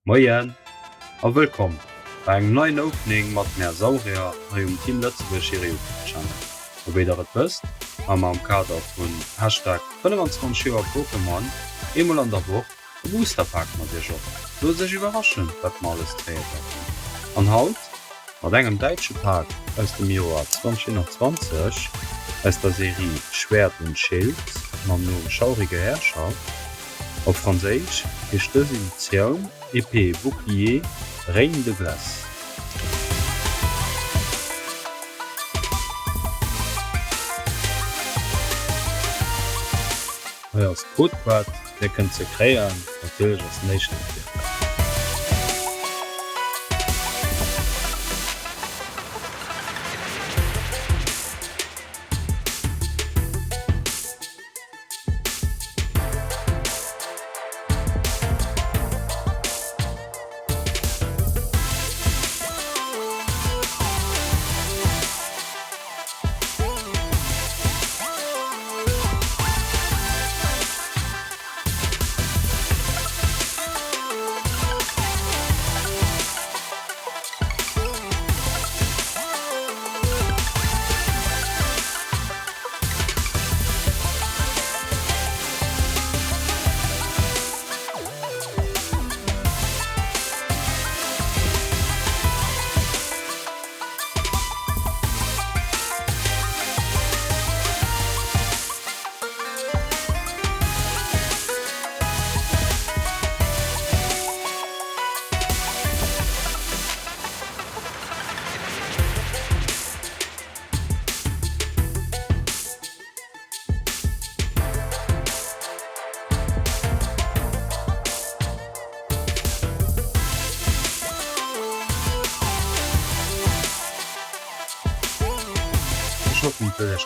Moien a wëllkom bei eng neuen Opening mat Meer Saurier ha um Team Lëtzebuerg Channel. Wéider et wëst am am Kader vun #25 Pokémon emol an der Woch e Boosterpack mat Dir Job. Lo sech iwwerraschen, dat mal alles tréet. An Haut mat engem Deitsche Park aus dem Joar 2020 ass der Serie Schwert und Schild mam no schaurige Herrscher. Auf Franzésisch ist dës Edition Épée Bouclier Reine de Glace. Als Codewort könnt ze kreieren natürlich als Nation.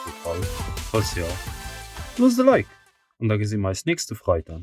Gefallen. Falls ja, los de Like und da gesinn meist nächste Freitag.